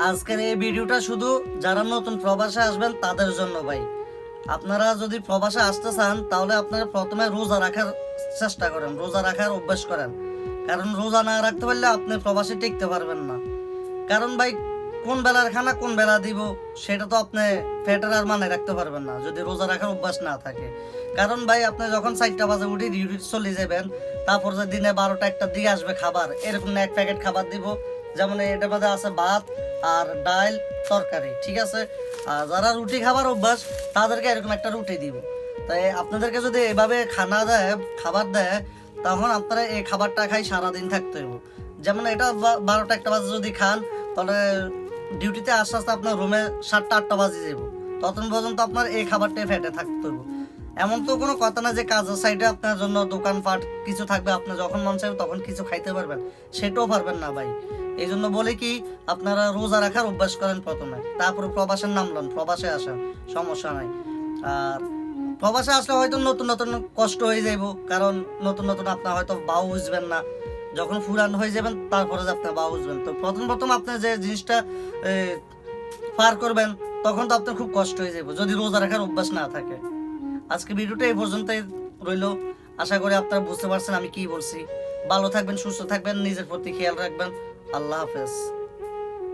আজকের এই ভিডিওটা শুধু যারা নতুন প্রবাসে আসবেন তাদের জন্য ভাই। আপনারা যদি প্রবাসে আসতে চান তাহলে আপনারা প্রথমে রোজা রাখার চেষ্টা করেন, রোজা রাখার অভ্যাস করেন। কারণ রোজা না রাখতে পারলে আপনি প্রবাসে টিকতে পারবেন না। কারণ ভাই কোন বেলার খানা কোন বেলা দিব সেটা তো আপনি পেটের আর মানে রাখতে পারবেন না যদি রোজা রাখার অভ্যাস না থাকে। কারণ ভাই আপনি যখন 4টা বাজে উঠে ডিউটি চলে যাবেন, তারপর যে দিনে 12টা 1টা দিকে আসবে খাবার, এরকম না এক প্যাকেট খাবার দিব। যেমন এটার মধ্যে আছে ভাত আর ডাল তরকারি, ঠিক আছে। আর যারা রুটি খাবার অভ্যাস তাদেরকে এরকম একটা রুটি দিব। তাই আপনাদেরকে যদি এভাবে খাবার দেয় তখন আপনারা এই খাবারটা খাই সারাদিন থাকতে হবে। যেমন এটা 12টা 1টা বাজে যদি খান তাহলে ডিউটিতে আস্তে আস্তে আপনার রুমে 7টা 8টা বাজে যাব, ততক্ষণ পর্যন্ত আপনার এই খাবারটাই ফেটে থাকতে হবে। এমন তো কোনো কথা না যে কাজের সাইডে আপনার জন্য দোকানপাট কিছু থাকবে, আপনি যখন মন চাইবে তখন কিছু খাইতে পারবেন, সেটাও পারবেন না ভাই। এই জন্য বলে কি আপনারা রোজা রাখার অভ্যাস করেন প্রথমে, তারপরে প্রবাসের নাম লন, প্রবাসে আসেন, সমস্যা নাই। আর প্রবাসে আসলে হয়তো নতুন নতুন কষ্ট হয়ে যাইব, কারণ নতুন নতুন আপনার হয়তো বাউ বুঝবেন না। যখন ফুরান হয়ে যাবেন তারপরে যে আপনার বাউ বুঝবেন, তো প্রথম প্রথম আপনি যে জিনিসটা এ, পার করবেন তখন তো আপনার খুব কষ্ট হয়ে যাবে যদি রোজা রাখার অভ্যাস না থাকে। আজকে ভিডিওটা এই পর্যন্তই রইলো। আশা করি আপনারা বুঝতে পারছেন আমি কি বলছি। ভালো থাকবেন, সুস্থ থাকবেন, নিজের প্রতি খেয়াল রাখবেন। আল্লাহ হাফেজ।